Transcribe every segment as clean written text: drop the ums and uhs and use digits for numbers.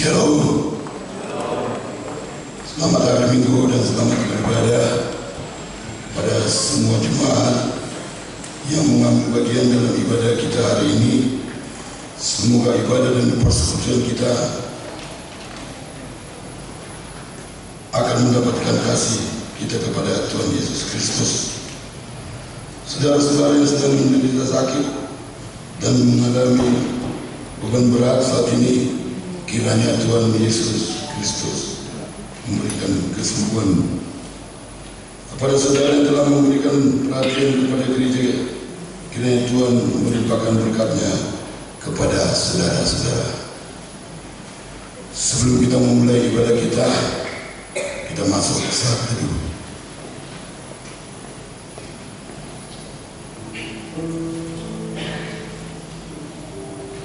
Shalom. Selamat hari Minggu dan selamat beribadah pada semua jemaat yang mengambil bagian dalam ibadah kita hari ini. Semoga ibadah dan persekutuan kita akan mendapatkan kasih kita kepada Tuhan Yesus Kristus. Saudara-saudara yang sedang menderita sakit dan mengalami beban berat saat ini, kiranya Tuhan Yesus Kristus memberikan kesembuhan kepada saudara yang telah memberikan perhatian kepada gereja. Kiranya Tuhan melimpahkan berkat-Nya kepada saudara-saudara. Sebelum kita memulai ibadah kita masuk ke saat teduh.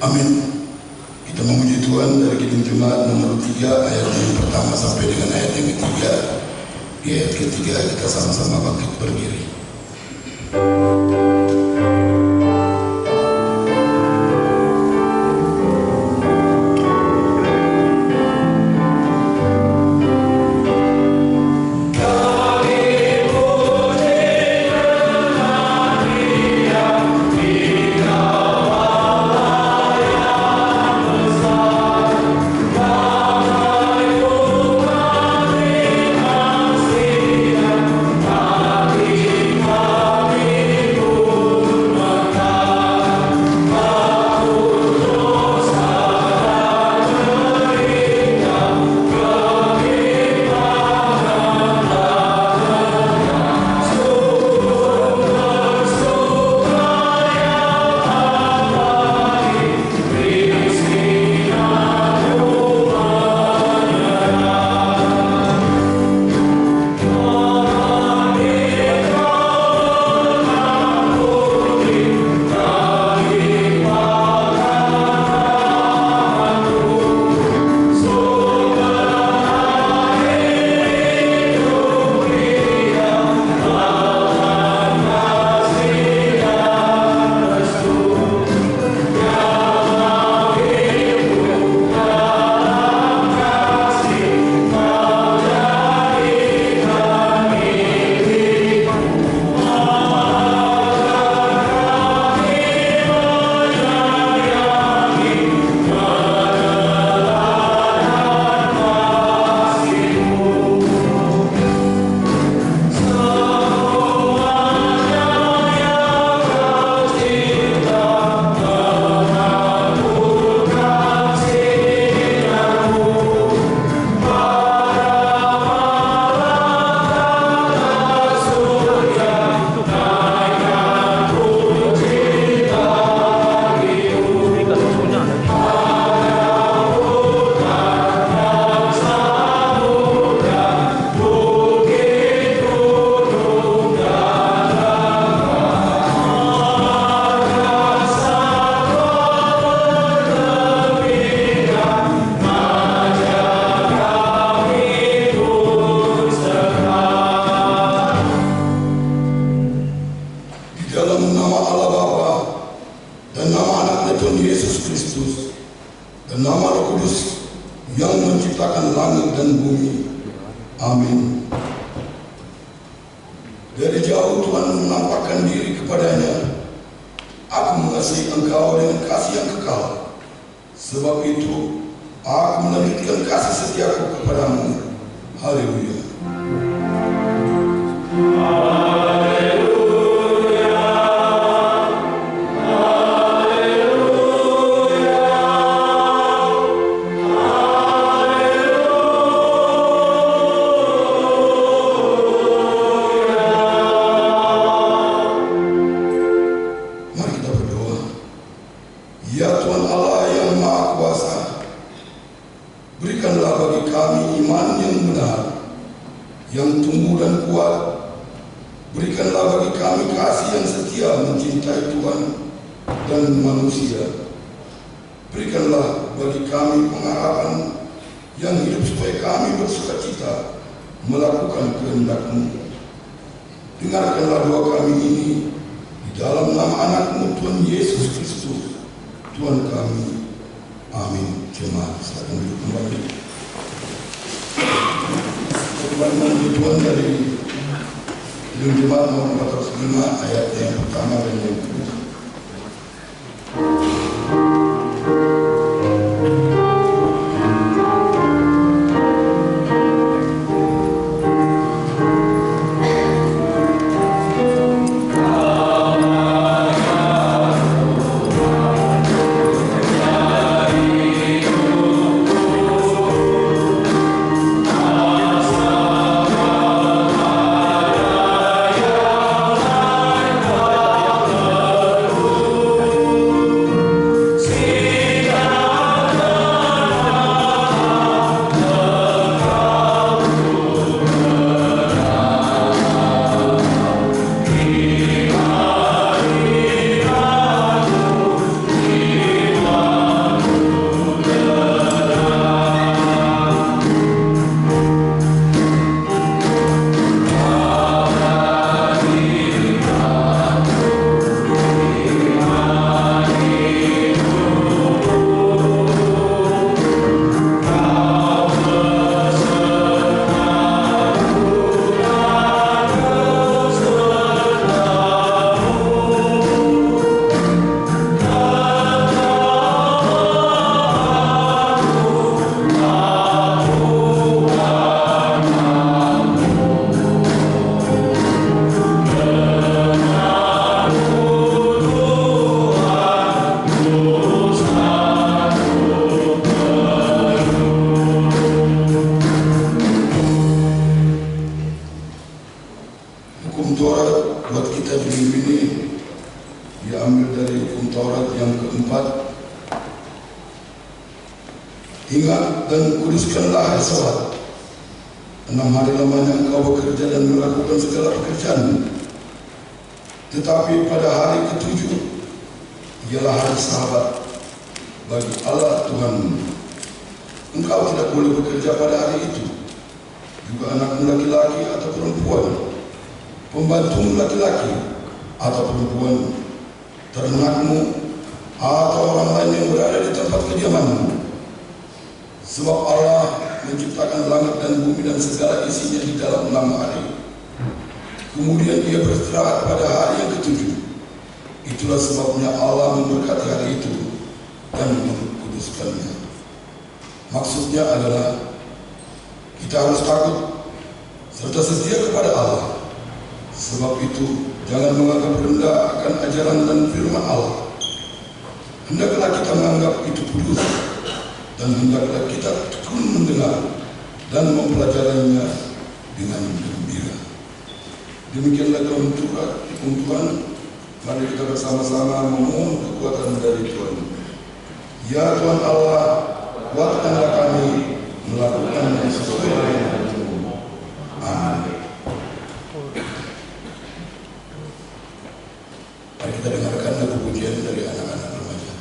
Amin. Kita memuji Tuhan dari Kidung Jemaat nomor 3 ayat yang pertama sampai dengan ayat yang ketiga. Di ayat ketiga kita sama-sama bangkit berdiri. Dengarkanlah doa kami ini di dalam nama anak-Mu Tuhan Yesus Kristus, Tuhan kami. Amin. Jemaat silakan duduk kembali. Firman Tuhan dari Jemaat nomor 405 ayat yang pertama dan yang kedua. Ingat dan kuduskanlah hari Sabat. 6 hari lamanya engkau bekerja dan melakukan segala pekerjaan. Tetapi pada hari ke-7 ialah hari Sabat bagi Allah Tuhan. Engkau tidak boleh bekerja pada hari itu. Juga anakmu laki-laki atau perempuan, pembantumu laki-laki atau perempuan, ternakmu atau orang lain yang berada di tempat kediamanmu. Sebab Allah menciptakan langit dan bumi dan segala isinya di dalam 6 hari. Kemudian Ia beristirahat pada hari yang ke-7. Itulah sebabnya Allah memberkati hari itu dan mengkuduskannya. Maksudnya adalah kita harus takut serta setia kepada Allah. Sebab itu jangan menganggap rendah akan ajaran dan firman Allah. Hendaklah kita menganggap itu kudus, dan hendaklah kita tekun mendengar dan mempelajarinya dengan gembira. Demikianlah Tuhan, mari kita bersama-sama memohon kekuatan dari Tuhan. Ya Tuhan Allah, kuatkanlah kami melakukan yang sesuai dengan janji-Mu. Amin. Mari kita dengarkan lagu pujian dari anak-anak remaja.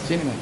Sini Mas.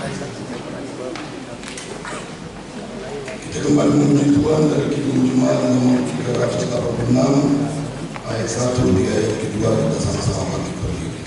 Kita kembali memuji Tuhan dari Kidung Jemaat nomor 386 ayat 1 di ayat kedua. Kita sama-sama bangkit berdiri.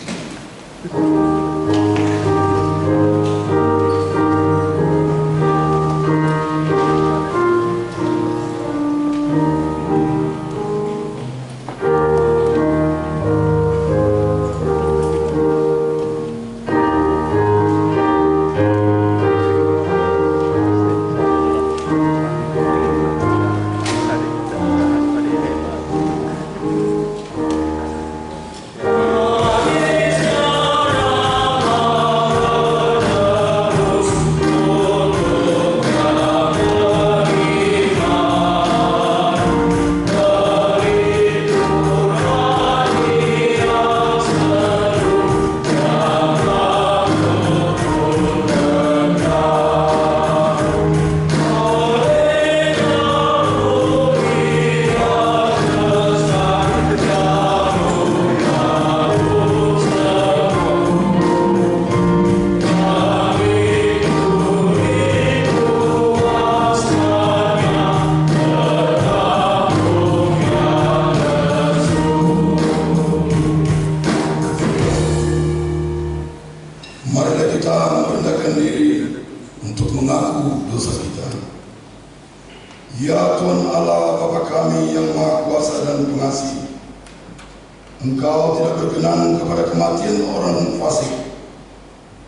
Marilah kita merendahkan diri untuk mengaku dosa kita. Ya Tuhan Allah Bapa kami yang Maha Kuasa dan Pengasih, Engkau tidak berkenan kepada kematian orang fasik,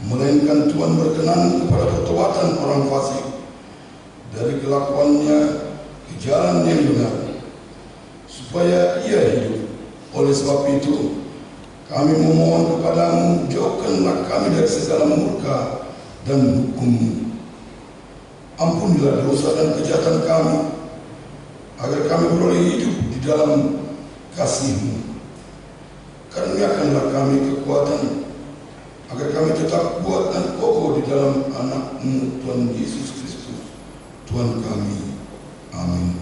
melainkan Tuhan berkenan kepada pertobatan orang fasik dari kelakuannya ke jalan yang benar, supaya ia hidup. Oleh sebab itu, kami memohon kepadamu, jauhkanlah kami dari segala murka dan hukum-Mu. Ampunilah dosa dan kejahatan kami, agar kami beroleh hidup di dalam kasih-Mu. Karuniakanlah kami kekuatan, agar kami tetap kuat dan kokoh di dalam anak-Mu, Tuhan Yesus Kristus, Tuhan kami. Amin.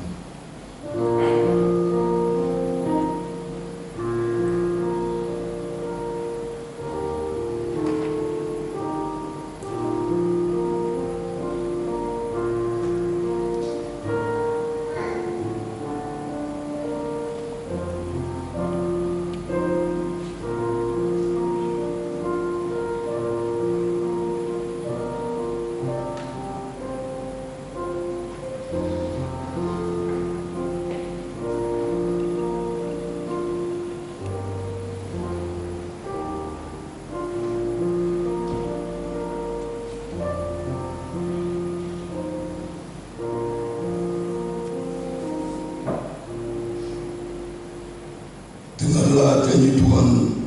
Dengarlah janji Tuhan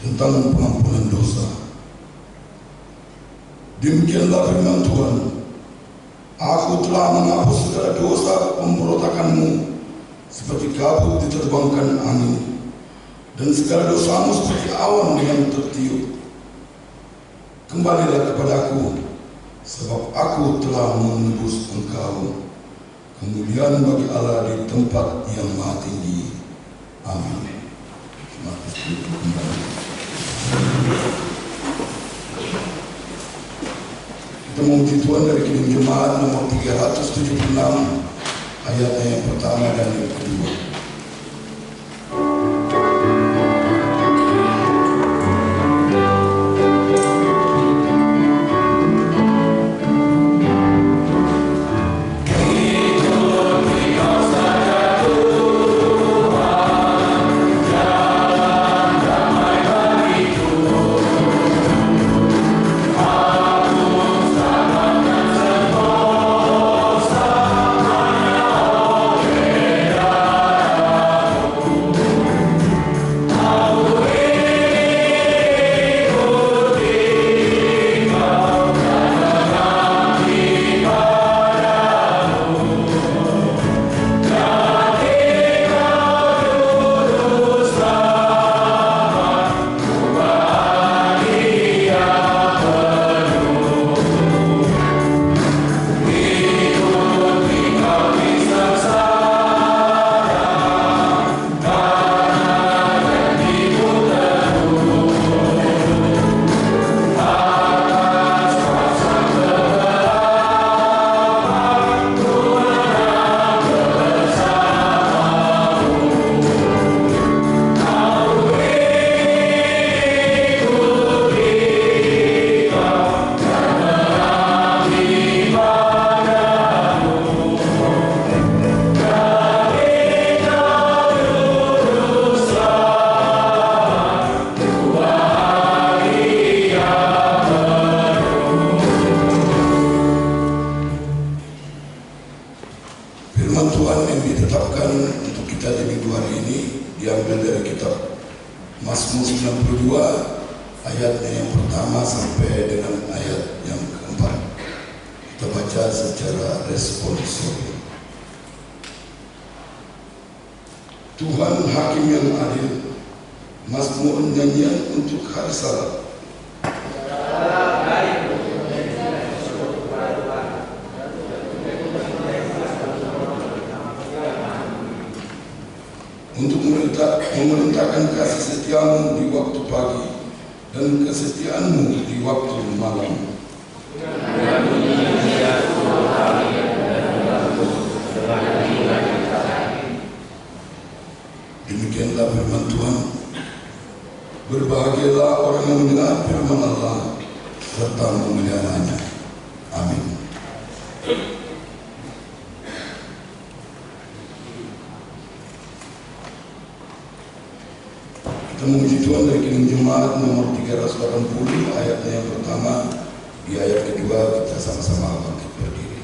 tentang pengampunan dosa. Demikianlah firman Tuhan, Aku telah menghapus segala dosa pemberontakanmu seperti kabut diterbangkan angin, dan segala dosamu seperti awan yang tertiup. Kembalilah kepadaku, sebab aku telah menebus engkau. Kemuliaan bagi Allah di tempat yang maha tinggi. Amin. Kita memuji Tuhan dari Kidung Jemaat nomor 376 ayatnya yang pertama dan yang kedua. 72 ayatnya yang pertama sampai dengan ayat yang keempat. Kita baca secara responsori. Tuhan Hakim yang adil, Mazmur nyanyian untuk hari Sabat. Untuk memerintahkan kasih setiamu di waktu pagi dan kesetiaanmu di waktu malam. Demikianlah firman Tuhan. Berbahagialah orang yang mendengar firman Allah serta memeliharanya. Amin. Kita memuji Tuhan dari Kidung Jemaat nomor 380 ayatnya yang pertama. Di ayat kedua kita sama-sama bangkit berdiri.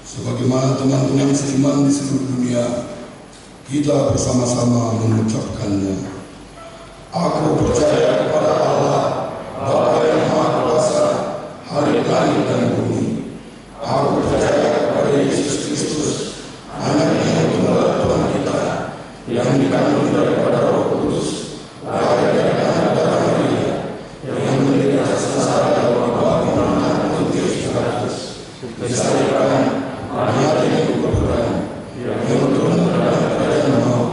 Sebagaimana teman-teman seiman di seluruh dunia, kita bersama-sama mengucapkannya. Aku percaya kepada Allah, Bapa yang Maha Kuasa, Hari langit dan bumi. Aku percaya kepada Yesus Kristus, Anaknya yang tunggal Tuhan kita, yang dikandung daripada Roh Kudus, lahir dari anak darah Maria, yang menderita sengsara di bawah pemerintahan Pontius Pilatus, disalibkan, mati dan dikuburkan, yang turun dalam kerajaan maut,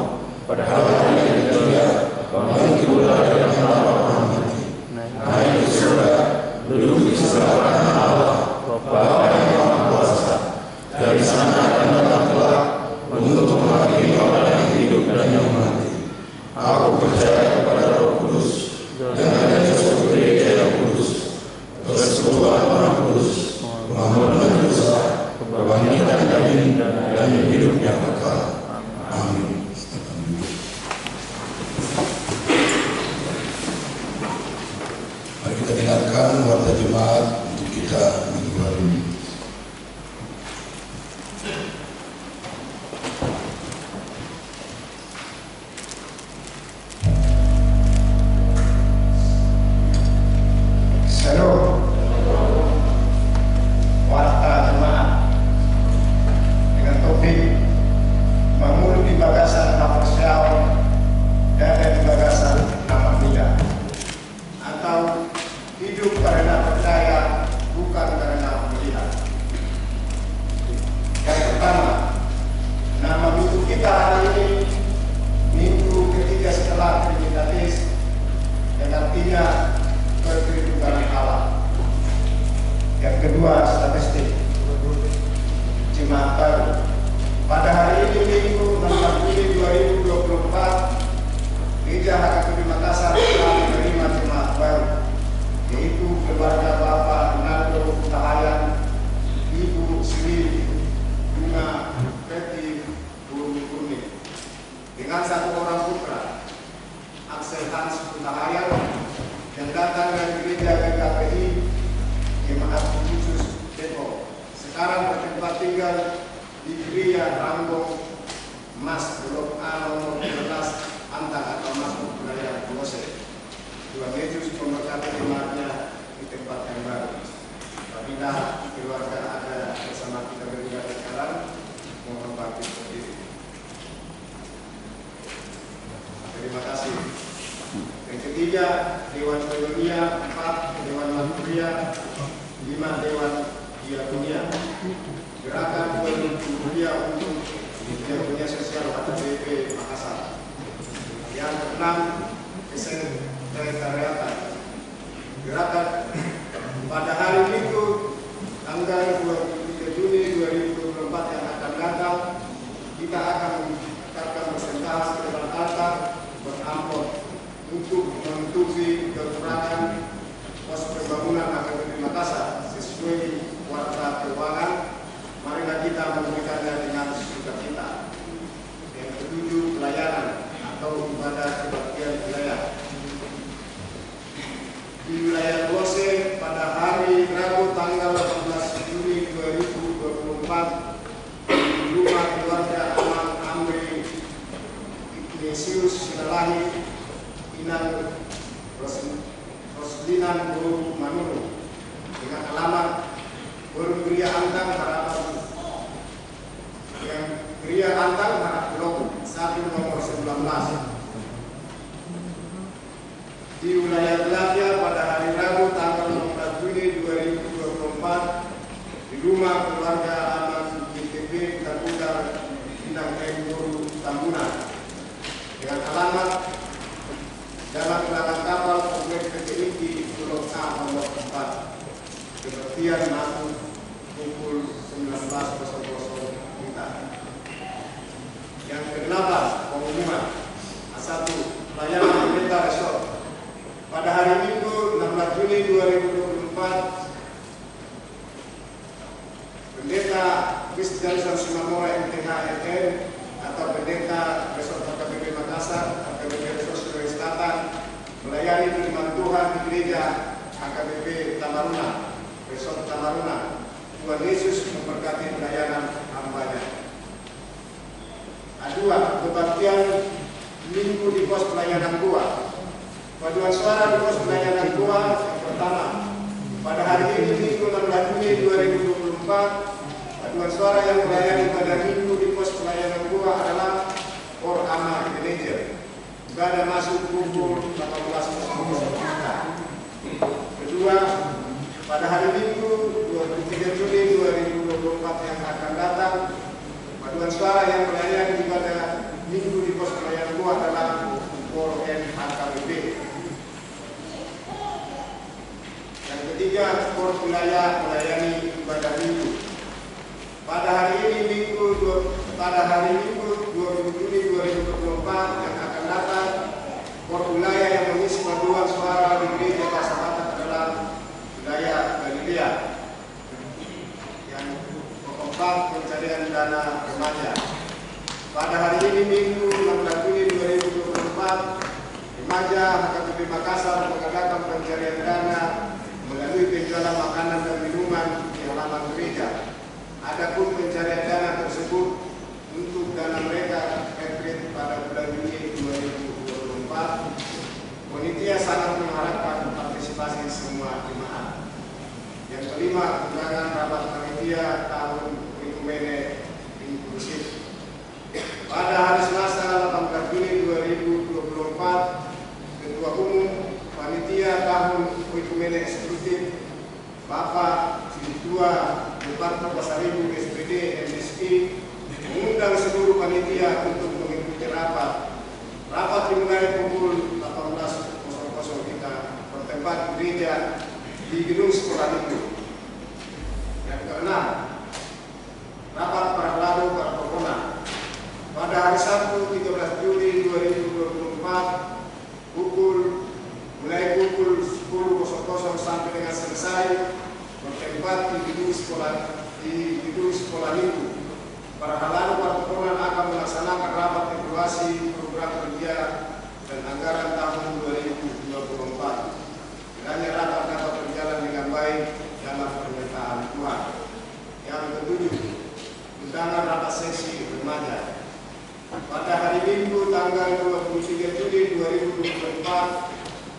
pada hari yang ketiga bangkit dari antara orang mati, naik ke surga, duduk di sebelah kanan Allah, Bapa yang Maha Kuasa. Dari sana akan datang kelak untuk menghakimi orang yang hidup dan yang mati. Aku percaya kepada Roh Kudus dan adanya suatu gereja yang kudus, persekutuan orang kudus, pengampunan dosa, kebangkitan dari dan hidup yang kekal. Amin. Mari kita dengarkan warta jemaat untuk kita minggu hari ini. Hidup karena percaya Axel Hans Putahayan yang datang dari gereja GKPI Jemaat Khusus Depok. Sekarang bertempat tinggal di Gereja Rambong Mas Blok A nomor 12 Antang atau Masuk Wilayah Kolose. Tuhan Yesus memberkati jemaatnya di tempat yang baru. Apabila keluarga ada bersama kita berdua sekarang, mohon bangkit berdiri. Terima kasih. Yang ketiga, Dewan Koinonia, 4 Dewan Manturia, 5 Dewan Diakonia. Gerakan Koinonia untuk Diakonia Sosial atau BP Makassar. Yang keenam, Sekretariatan. Gerakan pada hari Minggu tanggal 23 Juni 2024 yang akan datang, kita akan bersentahas ke depan altar berampot untuk menutupi kekurangan pos pembangunan AKBP Makassar sesuai warta keuangan. Marilah kita memberikannya dengan sukacita. Yang ketujuh, pelayanan atau ibadah kebaktian wilayah. Di wilayah Kolose pada hari Rabu tanggal 18 Juni 2024 di rumah keluarga Amang Amri Ignatius Sinalahi Inang Roslinan Guru Manuru dengan alamat Forum Gereja Antang Harapan yang Gereja Antang Harap Blok 1 nomor 19 di wilayah Belanda pada hari Rabu tanggal 16 Juni 2024 di rumah keluarga Aman ITB Putar Bintang Guru Tambunan dengan alamat Jalan Belakang Kapal Kompleks PTI di Pulau A nomor 4 kebaktian masuk pukul 19.00 WITA. Yang ke-8, pengumuman. 1. Pelayanan Pendeta Resort. Pada hari Minggu 16 Juni 2024, Pendeta Kristiansan Simamora MTH FN atau Pendeta Resort AKBP Makassar, AKBP Resort Sulawesi Selatan melayani firman Tuhan di gereja AKBP Tamaruna, Resort Tamaruna. Tuhan Yesus memberkati pelayanan hambanya. 2. Kebaktian Minggu di pos pelayanan 2. Paduan suara di pos pelayanan 2 yang pertama. Pada hari ini Minggu 16 Juni 2024, paduan suara yang melayani pada Minggu di pos pelayanan 2 adalah Or Ama Manager. Ibadah masuk pukul 18.00. Kedua, pada hari Minggu 23 Juni 2024 yang akan datang, paduan suara yang melayani pada Minggu di pos pelayanan 2 adalah Or AKBP. Yang ketiga, Por wilayah melayani ibadah Minggu. Pada hari ini pada hari Minggu 20 Juni 2024 yang akan datang, Por wilayah yang mengisi paduan suara di gereja Pasabatan adalah wilayah Galilea. Yang keempat, pencarian dana remaja. Pada hari ini Minggu 16 Juni 2024, remaja AKBP Makassar mengadakan pencarian dana melalui penjualan makanan dan minuman di halaman gereja. Adapun pencarian dana tersebut untuk dana mereka retreat pada bulan Juni 2024, panitia sangat mengharapkan partisipasi semua jemaat. Yang kelima, undangan rapat panitia tahun Ekumene Inklusif. Pada hari Selasa 18 Juni 2024, Ketua Umum Panitia Tahun Ekumene Eksekutif Bapak Sidua Bupati Pasaribu SPD MSI mengundang seluruh panitia untuk mengikuti rapat. Rapat dimulai pukul 18.00 kita bertempat gereja di gedung sekolah itu. Yang keenam, rapat para lalu para pokona. Pada hari Sabtu 13 Juli 2024 mulai pukul 10.00 sampai dengan selesai bertempat di gedung sekolah minggu. Para halalu para pokona akan melaksanakan rapat evaluasi program kerja dan anggaran tahun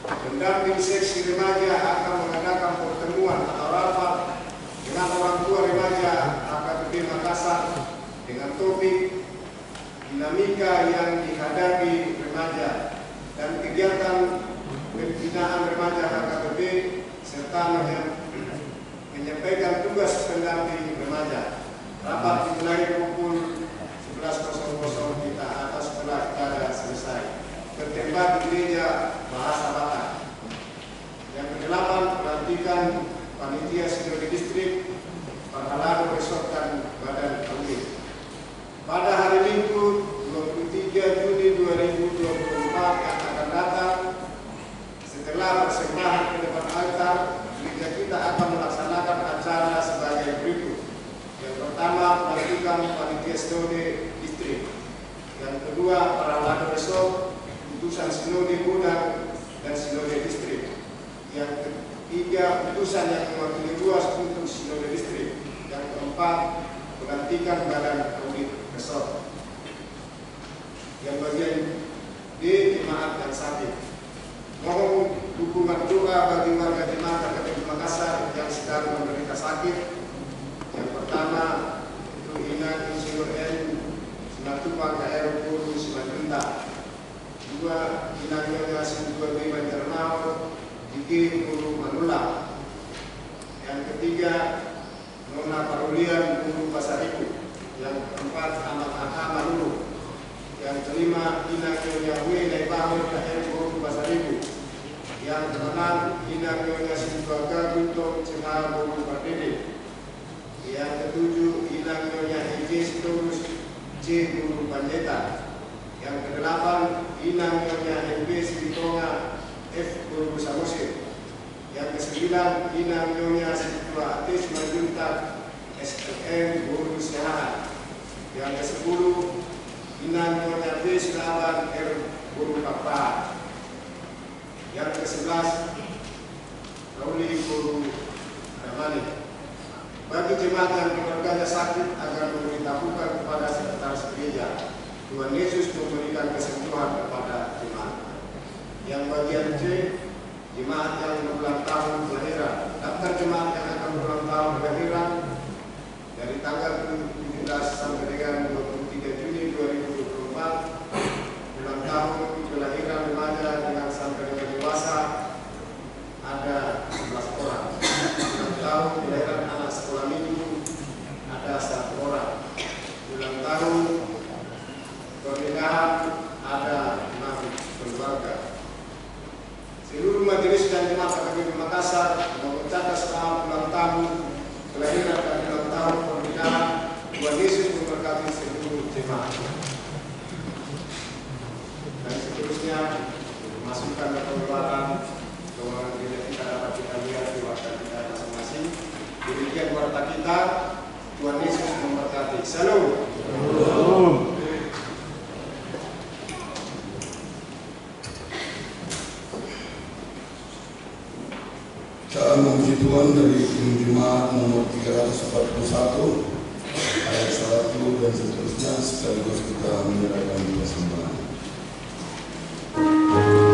pendamping seksi remaja akan mengadakan pertemuan atau rapat dengan orang tua remaja AKBP Makassar dengan topik dinamika yang dihadapi remaja dan kegiatan pembinaan remaja AKBP serta menyampaikan tugas pendamping remaja. Rapat dimulai pukul 11.00 kita atas setelah ibadah selesai. Bertempat di gereja Bahasa Batak. Yang ke-8, pelantikan panitia sinode distrik Parhalado Resort dan Badan Audit. Pada hari Minggu 23 Juni 2024 yang akan datang, setelah persembahan ke depan altar, gereja kita akan melaksanakan acara sebagai berikut. Yang pertama, pelantikan panitia sinode distrik. Yang kedua, Parhalado Resort, putusan sinode Gudang dan sinode distrik. Yang ketiga, putusan yang mewakili ruas untuk sinode distrik. Yang keempat, pelantikan badan audit resort. Yang bagian D, jemaat yang sakit. Mohon dukungan doa bagi warga jemaat AKBP Makassar yang sedang menderita sakit. Yang pertama, itu Ina Insinyur N Simatupang KR Guru Simatupang. Dua, Ina Nyonya Sintua B Banjarmaul Diki Guru Manula. Yang ketiga, Nona Parulian Guru Pasaribu. Yang keempat, Amat Aha Manulu. Yang kelima, Ina Nyonya W Naibahul KR Guru Pasaribu. Yang keenam, Ina Nyonya Sintua Guntung Cimah Guru Pardede. Yang ketujuh, Ina Nyonya Ije Sitorus C Guru Panjeta. Yang kedelapan, Ina Nyonya MB Sitonga F Guru Samosir. Yang kesembilan, Ina Nyonya Situa Atis Majuntak SLM Guru Siahaan. Yang kesepuluh, Ina Nyonya B Silaban R Guru Kapal. Yang kesebelas, Rauli Guru Ramani. Bagi jemaat yang keluarganya sakit agar memberitahukan kepada sekretaris gereja. Tuhan Yesus memberikan kesembuhan kepada jemaat. Yang bagian C, jemaat yang berulang tahun kelahiran. Daftar jemaat yang akan berulang tahun kelahiran dari tanggal 17 sampai dengan 23 Juni 2024. Ulang tahun kelahiran remaja dengan sampai dengan dewasa ada 11 orang. Ulang tahun kelahiran anak sekolah minggu ada 1 orang. Ulang tahun pernikahan ada 6 keluarga. Seluruh majelis dan jemaat AKBP Makassar mengucapkan selamat ulang tahun kelahiran dan ulang tahun pernikahan. Tuhan Yesus memberkati seluruh jemaat. Dan seterusnya masukkan ke pembuatan keuangan gereja kita dapat kita lihat di warta kita masing-masing. Demikian warta kita. Tuhan Yesus memberkati. Salam. Cara memuji Tuhan dari jemaat nomor 341 ayat 1 dan seterusnya, sekaligus kita menyerahkan persembahan. Oh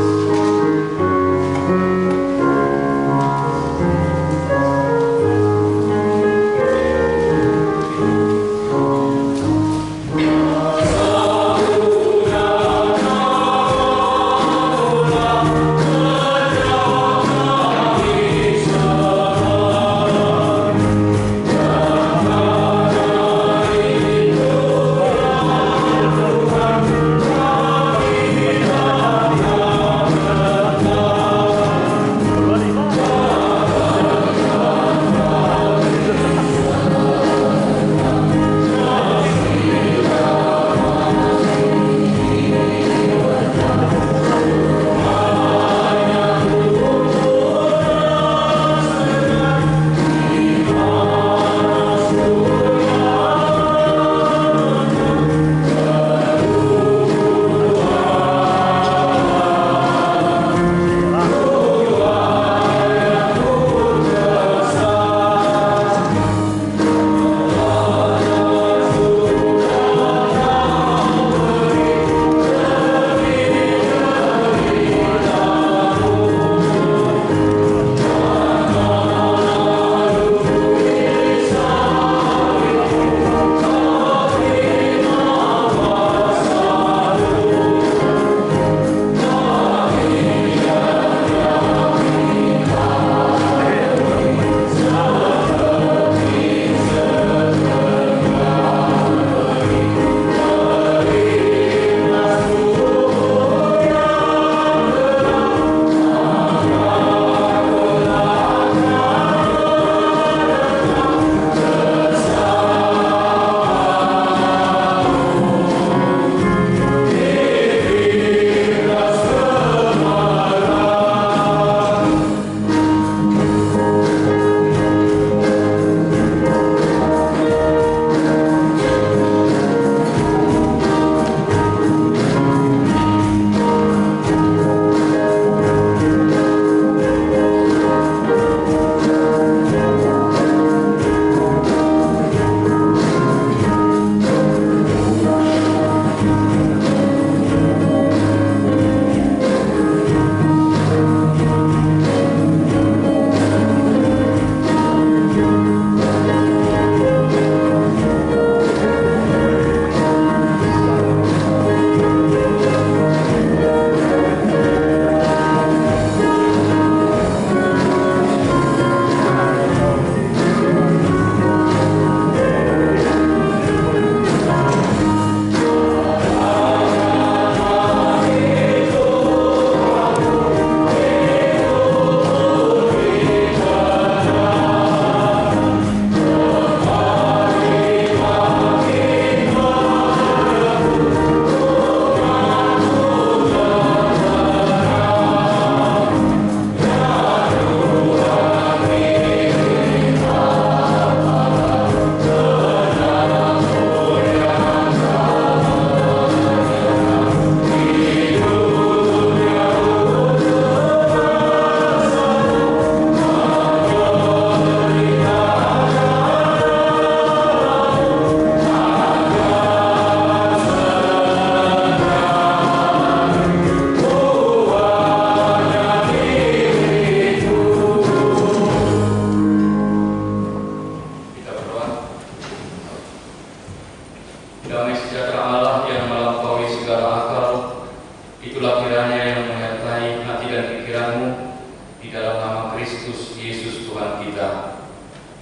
di dalam nama Kristus Yesus Tuhan kita.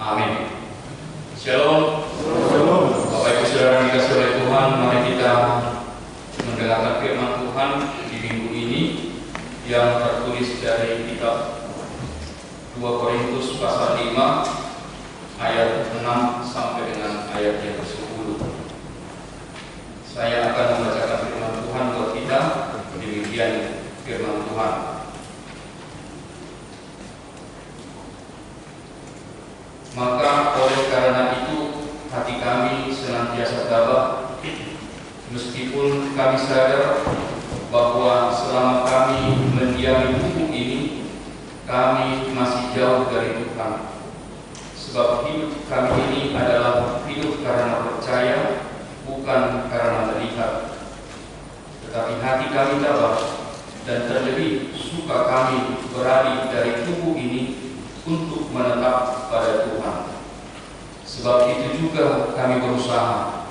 Amin. Shalom. Bapak Ibu Saudara dikasih oleh Tuhan, mari kita mendengarkan firman Tuhan di minggu ini yang tertulis dari kitab 2 Korintus pasal 5 ayat 6 sampai dengan ayat yang ke-10. Saya akan membacakan firman Tuhan buat kita. Demikian firman Tuhan. Maka oleh karena itu hati kami senantiasa tabah, meskipun kami sadar bahwa selama kami mendiami tubuh ini, kami masih jauh dari Tuhan. Sebab hidup kami ini adalah hidup karena percaya, bukan karena melihat. Tetapi hati kami tabah, dan terlebih suka kami beralih dari tubuh ini untuk menetap pada Tuhan. Sebab itu juga kami berusaha,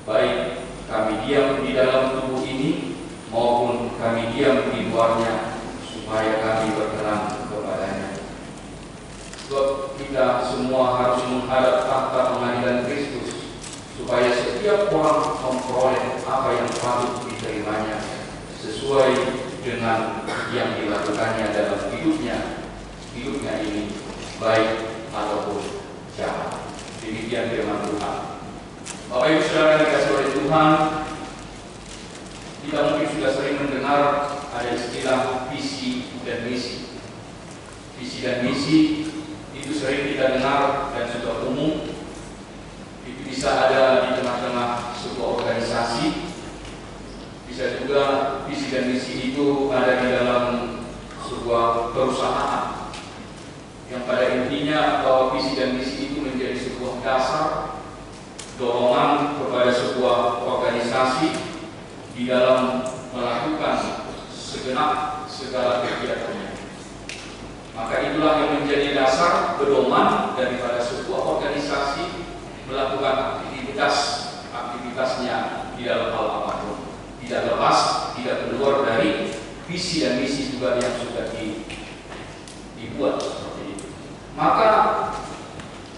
baik kami diam di dalam tubuh ini maupun kami diam di luarnya, supaya kami berkenan kepadanya. Sebab kita semua harus menghadap tahta pengadilan Kristus, supaya setiap orang memperoleh apa yang patut diterimanya sesuai dengan yang dilakukannya dalam hidupnya ini, baik ataupun jahat. Demikian firman Tuhan. Bapak Ibu Saudara dikasih oleh Tuhan, kita mungkin sudah sering mendengar ada istilah visi dan misi. Visi dan misi itu sering kita dengar dan sudah umum. Itu bisa ada di tengah-tengah sebuah organisasi, bisa juga visi dan misi itu ada di dalam sebuah perusahaan, yang pada intinya bahwa visi dan misi itu menjadi sebuah dasar dorongan kepada sebuah organisasi di dalam melakukan segenap segala kegiatannya. Maka itulah yang menjadi dasar pedoman daripada sebuah organisasi melakukan aktivitasnya di dalam hal apapun. Tidak lepas, tidak keluar dari visi dan misi juga yang sudah dibuat seperti itu. Maka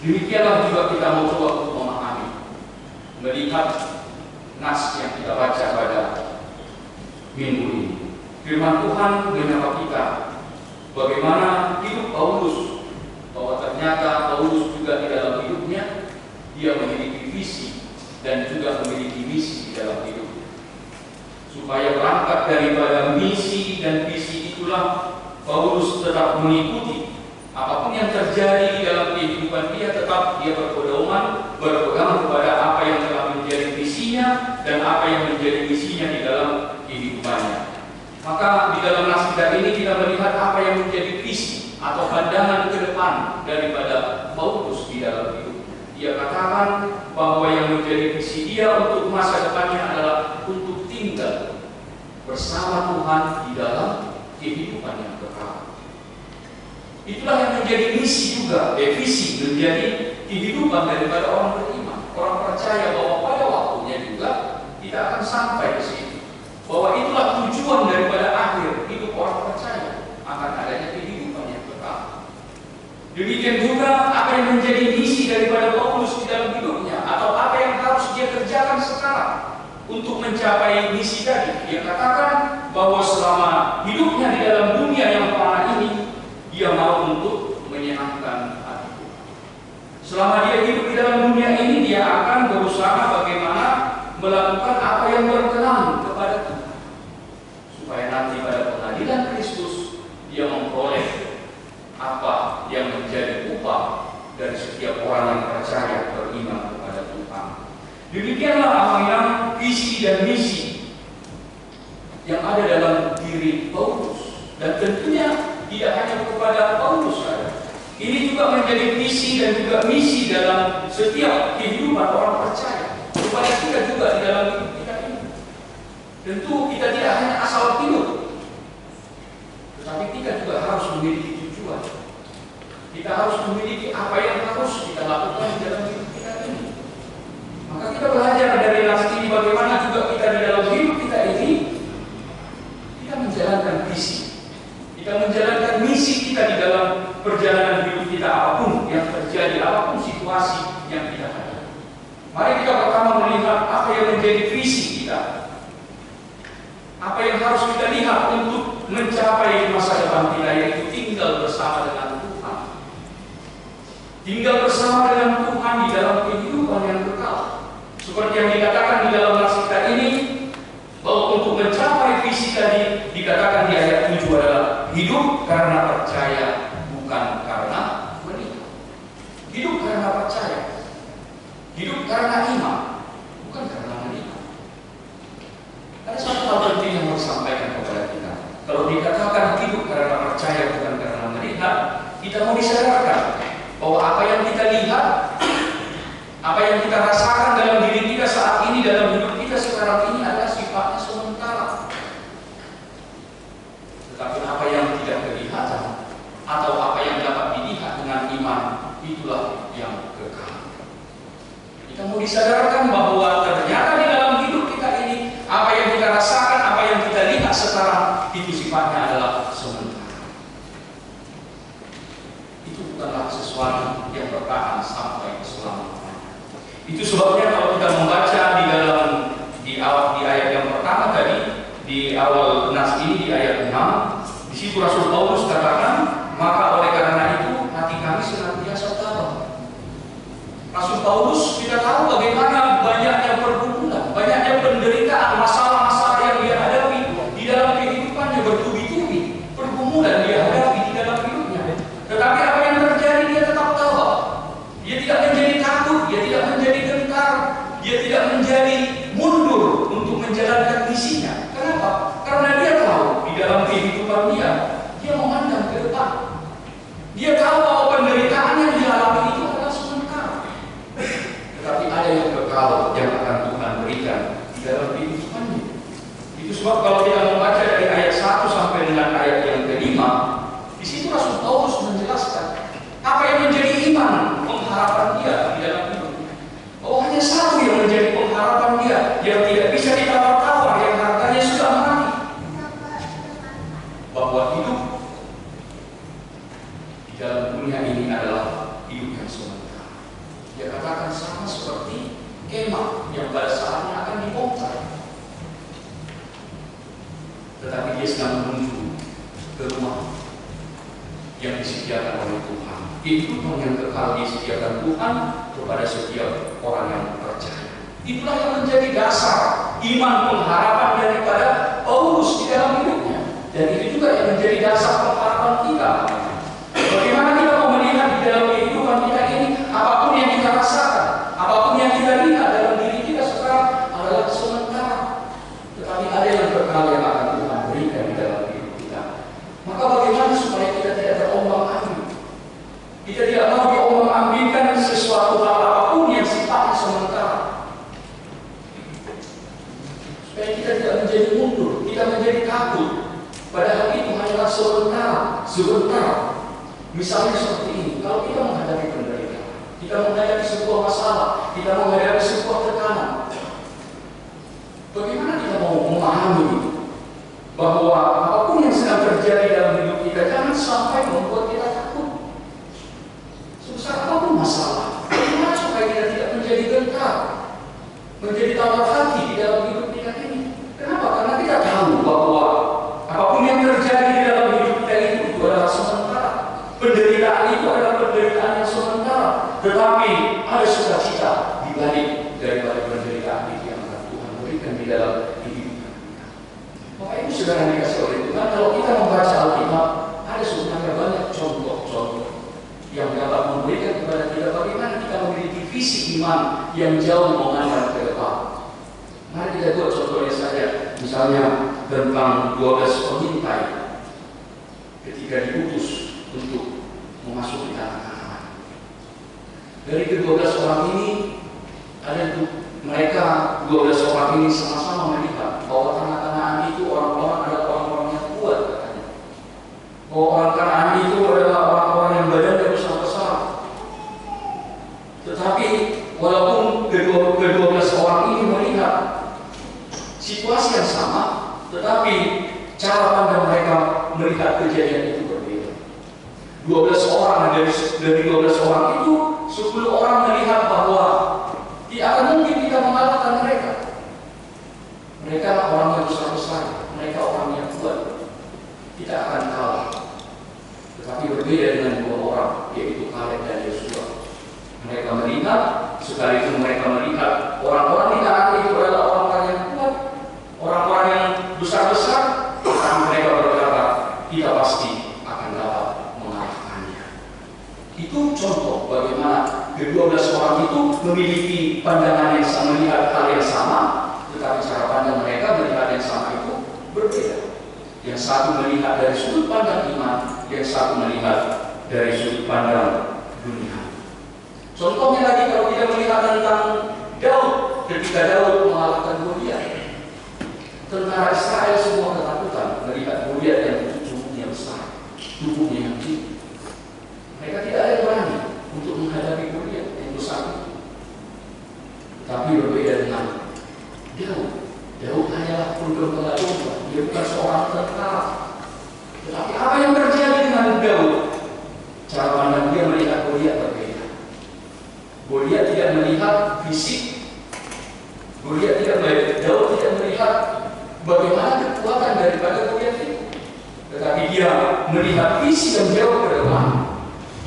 demikianlah juga kita mau coba untuk memahami, melihat nas yang kita baca pada minggu ini. Firman Tuhan menyapa kita bagaimana hidup Paulus, bahwa ternyata Paulus juga di dalam hidupnya dia memiliki visi dan juga memiliki misi di dalam hidupnya. Supaya berangkat daripada misi dan visi itulah Paulus tetap mengikuti apapun yang terjadi di dalam kehidupan dia, tetap dia berpedoman, berpegang kepada apa yang telah menjadi visinya dan apa yang menjadi misinya di dalam kehidupannya. Maka di dalam nas kita ini kita melihat apa yang menjadi visi atau pandangan ke depan daripada Paulus di dalam hidup. Dia katakan bahwa yang menjadi visi dia untuk masa depannya adalah untuk tinggal bersama Tuhan di dalam kehidupan yang kekal. Itulah yang menjadi misi juga, visi menjadi kehidupan daripada orang beriman, orang percaya bahwa pada waktunya juga kita akan sampai ke situ. Bahwa itulah tujuan daripada akhir hidup orang percaya, akan adanya kehidupan yang kekal. Demikian juga apa yang menjadi misi daripada Paulus di dalam hidupnya, atau apa yang harus dia kerjakan sekarang untuk mencapai misi tadi. Dia katakan bahwa selama hidupnya di dalam dunia yang fana ini, dia mau untuk menyenangkan hati Tuhan. Selama dia hidup di dalam dunia ini, dia akan berusaha bagaimana melakukan apa yang berkenan kepada Tuhan, supaya nanti pada pengadilan Kristus dia memperoleh apa yang menjadi upah dari setiap orang yang percaya beriman kepada Tuhan. Demikianlah apa yang visi dan misi yang ada dalam diri Paulus, dan tentunya tidak hanya kepada Paulus saja. Ini juga menjadi visi dan juga misi dalam setiap kehidupan orang percaya, kepada kita juga di dalam hidup kita ini. Tentu kita tidak hanya asal hidup, tetapi kita juga harus memiliki tujuan. Kita harus memiliki apa yang harus kita lakukan di dalam hidup kita ini. Maka kita belajar dari nas ini bagaimana juga kita di dalam hidup kita ini kita menjalankan visi, kita menjalankan visi kita di dalam perjalanan hidup kita, apapun yang terjadi, apapun situasi yang kita hadapi. Mari kita pertama melihat apa yang menjadi visi kita, apa yang harus kita lihat untuk mencapai masa depan kita, yaitu tinggal bersama dengan Tuhan. Tinggal bersama dengan Tuhan di dalam kehidupan yang kekal. Seperti yang dikatakan di dalam nas kita ini, bahwa untuk mencapai visi tadi dikatakan di ayat 7 adalah hidup karena percaya, bukan karena melihat. Hidup karena percaya, hidup karena iman, bukan karena melihat. Ada satu hal penting yang harus disampaikan kepada kita. Kalau dikatakan hidup karena percaya, bukan karena melihat, kita mau disadarkan bahwa apa yang kita lihat, apa yang kita rasakan dalam diri kita saat ini, dalam hidup kita sekarang ini adalah sifatnya sementara. Tetapi apa yang tidak kelihatan atau apa yang dapat dilihat dengan iman, itulah yang kekal. Kita mau disadarkan bahwa ternyata di dalam hidup kita ini, apa yang kita rasakan, apa yang kita lihat sekarang, itu sifatnya adalah sementara. Itu bukanlah sesuatu yang bertahan sampai keselamatan. Itu sebabnya kalau kita membaca di ayat yang pertama tadi, di awal nas ini di ayat 6, di situ Rasul Paulus katakan, maka oleh karena itu hati kami senantiasa tabah. Rasul Paulus kita tahu bagaimana banyaknya pergumulan, banyaknya penderitaan, masalah-masalah yang dia hadapi di dalam kehidupannya, bertubi-tubi pergumulan dia hadapi di dalam hidupnya. Tetapi apa yang terjadi, dia tetap tabah. Dia tidak menjadi takut, dia tidak menjadi gentar, dia tidak menjadi mundur untuk menjalankan misinya. Kenapa? Karena dia tahu di dalam kehidupan dia memandang ke depan. Dia tahu bahwa penderitaan yang dia alami itu adalah sementara. Tetapi ada yang kekal yang akan Tuhan berikan di dalam kehidupannya. Itu sebab kalau kita membaca dari ayat 1 sampai dengan ayat yang kelima, di situ Rasul Paulus menjelaskan apa yang menjadi iman, pengharapan dia di dalam hidupnya. Oh, hanya satu yang menjadi pengharapan dia, yang tidak bisa ditawar-tawar, yang harganya sudah mati. Bahwa hidup di dalam dunia ini adalah hidup yang sementara. Dia katakan sama seperti kemah yang pada saatnya akan dibongkar. Tetapi dia sedang menuju ke rumah yang disediakan oleh Tuhan. Kehidupan yang kekal disediakan Tuhan kepada setiap orang yang percaya. Itulah yang menjadi dasar iman pengharapan daripada Paulus di dalam hidupnya. Dan itu juga yang menjadi dasar pengharapan kita. Bagaimana kita mau melihat di dalam kehidupan kita ini, apapun yang kita rasakan, apapun yang kita lihat dalam diri kita sekarang adalah sementara. Tetapi ada yang kekal yang akan Tuhan berikan di dalam hidup kita. Maka bagaimana supaya kita tidak terombang-ambing? Kita tidak mau diombang-ambingkan sesuatu hal apapun yang sifatnya sementara. Supaya kita tidak menjadi mundur, tidak menjadi takut. Padahal itu hanyalah sebentar. Misalnya seperti ini, kalau kita menghadapi penderitaan, kita menghadapi sebuah masalah, kita menghadapi sebuah tekanan, bagaimana kita mau memahami bahwa apapun yang sedang terjadi dalam hidup kita jangan sampai membuat kita takut. Sebesar apapun masalah, bagaimana supaya kita tidak menjadi gentar, menjadi tawar hati di dalam hidup kita ini? Kenapa? Karena kita tahu bahwa apapun yang terjadi di dalam hidup kita itu adalah sementara. Penderitaan itu adalah penderitaan yang sementara. Tetapi ada sukacita di balik daripada penderitaan itu yang akan Tuhan berikan di dalam hidup kita. Maka itu saudara dikasih oleh Tuhan. Kalau kita membaca Alkitab, ada sebenarnya banyak contoh-contoh yang dapat memberikan kepada kita bagaimana kita memiliki visi iman yang jauh memandang ke depan. Mari kita buat contohnya saja. Misalnya tentang 12 pengintai ketika diutus untuk memasuki tanah Kanaan. Dari ke-12 orang ini, mereka 12 orang ini sama-sama melihat bahwa tanah Kanaan itu orang-orang adalah orang-orang yang kuat katanya. Bahwa orang Kanaan itu adalah orang-orang yang badannya besar-besar. Tetapi walaupun ke-12 orang ini melihat situasi yang sama, tetapi cara pandang mereka melihat kejadian itu berbeda. 12 orang, dari 12 orang itu 10 orang melihat bahwa tidak akan mungkin kita mengalahkan mereka. Mereka orang yang besar-besar, mereka orang yang kuat, tidak akan kalah. Tetapi berbeda dengan 2 orang, yaitu Kaleb dan Yosua. Mereka melihat, sekalipun mereka melihat orang-orang di tanah itu adalah orang-orang yang kuat, orang-orang yang besar-besar, tetapi mereka berkata, kita pasti akan dapat mengalahkannya. Itu contoh bagaimana ke-12 orang itu memiliki pandangan yang sama, melihat hal yang sama, tetapi cara pandang mereka melihat yang sama itu berbeda. Yang satu melihat dari sudut pandang iman, yang satu melihat dari sudut pandang dunia. Contohnya lagi kalau kita melihat tentang Daud, ketika Daud mengalahkan Goliat, tentara Israel semua ketakutan melihat Goliat yang tubuhnya besar, tubuhnya yang tinggi. Mereka tidak ada berani untuk menghadapi Goliat yang besar itu. Tapi berbeda dengan Daud. Daud hanyalah penggembala domba, dia bukan seorang tentara. Tetapi apa yang terjadi dengan Daud? Cara pandang dia melihat Goliat berbeda. Goliat tidak melihat fisik. Goliat tidak melihat, Daud tidak melihat bagaimana kekuatan daripada Goliat itu. Tetapi dia melihat visi yang jauh ke depan.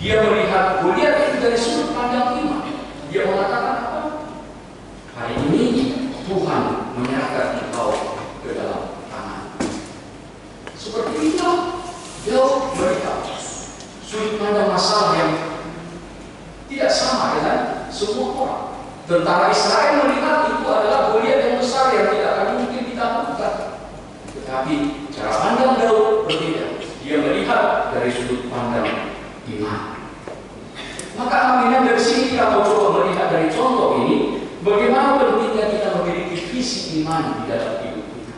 Dia melihat Goliat itu dari sudut pandang iman. Dia mengatakan apa? Hari ini Tuhan menyerahkan engkau ke dalam tangan. Seperti itu Daud melihat sudut pandang masalah yang tidak sama dengan semua orang. Tentara Israel melihat itu adalah Goliat yang besar yang tidak akan mungkin ditaklukkan. Tetapi cara pandang Daud berbeda. Dia melihat dari sudut pandang iman. Maka aminan dari sini kita mau coba melihat dari contoh ini, bagaimana pentingnya kita memiliki visi iman di dalam hidup kita.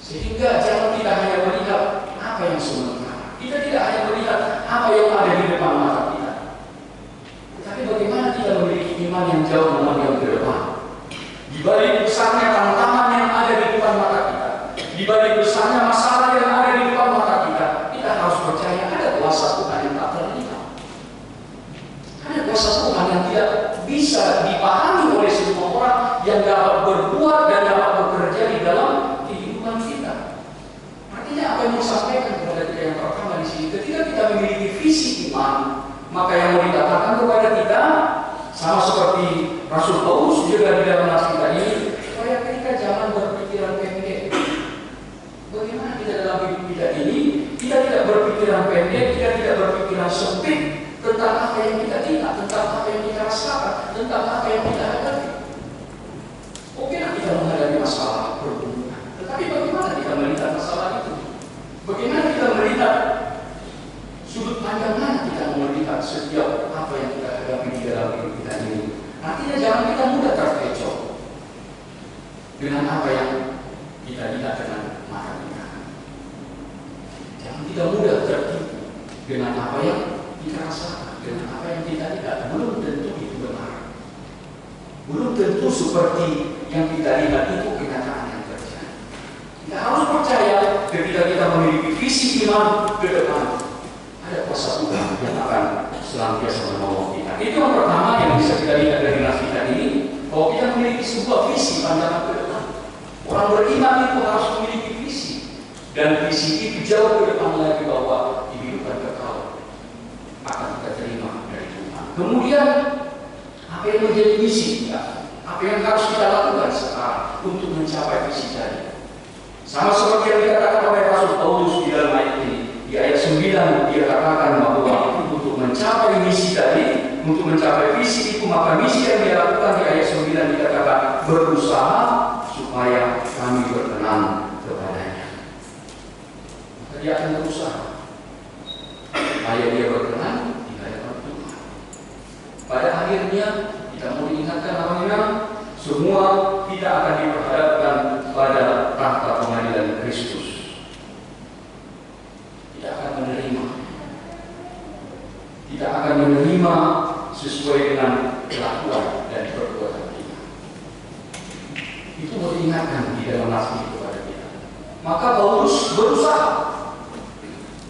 Sehingga jangan kita hanya melihat apa yang sementara. Kita tidak hanya melihat apa yang ada di depan mata kita. Tetapi bagaimana kita memiliki iman yang jauh memandang ke depan. Di balik besarnya tantangan yang ada di depan mata kita, di balik besarnya masalah yang ada di depan mata kita, kita harus percaya ada kuasa Tuhan yang tak terlihat. Ada kuasa Tuhan yang tidak bisa dipahami oleh semua orang, yang dapat berbuat dan dapat bekerja di dalam kehidupan kita. Artinya apa yang disampaikan kepada kita yang pertama di sini, ketika kita memiliki visi iman, maka yang mau dikatakan kepada kita sama seperti Rasul Paulus juga di dalam nas kita ini, supaya kita jangan berpikiran pendek. Bagaimana kita dalam hidup kita ini, kita tidak berpikiran pendek, kita tidak berpikiran sempit tentang apa yang kita lihat, tentang apa yang kita rasakan, tentang apa yang kita hadapi. Oke lah kita menghadapi masalah perhubungan, tetapi bagaimana kita melihat masalah itu? Bagaimana kita melihat sudut pandang mana kita melihat setiap apa yang kita hadapi di dalam hidup kita ini? Artinya jangan kita mudah terkecoh dengan apa yang kita lihat dengan mata kita. Jangan kita mudah tertipu dengan apa yang kita rasakan, dengan apa yang kita lihat. Belum tentu itu benar. Belum tentu seperti yang kita lihat itu kenyataan yang terjadi. Kita harus percaya ketika kita memiliki visi iman ke depan, ada kuasa Tuhan yang akan senantiasa menolong kita. Itu yang pertama yang bisa kita lihat dari nas kita ini, bahwa kita memiliki sebuah visi pandangan ke depan. Orang beriman itu harus memiliki visi, dan visi itu jauh ke depan lagi bahwa kehidupan kekal akan kita terima dari Tuhan. Kemudian apa yang menjadi misi kita? Apa yang harus kita lakukan sekarang untuk mencapai visi tadi? Sama seperti yang dikatakan oleh Rasul Paulus di dalam ayat ini. Di ayat 9 dia katakan bahwa untuk mencapai misi tadi, untuk mencapai visi itu, maka misi yang dia lakukan di ayat 9 dikatakan berusaha supaya kami berkenan kepadanya. Maka dia akan berusaha supaya dia berkenan di hadapan Tuhan. Pada akhirnya kita mau diingatkan namanya, semua kita akan diperhadapkan pada tahta pengadilan Kristus. Tidak akan menerima sesuai dengan kelakuan dan perbuatan kita. Itu mau diingatkan di dalam nas ini kepada kita. Maka Paulus berusaha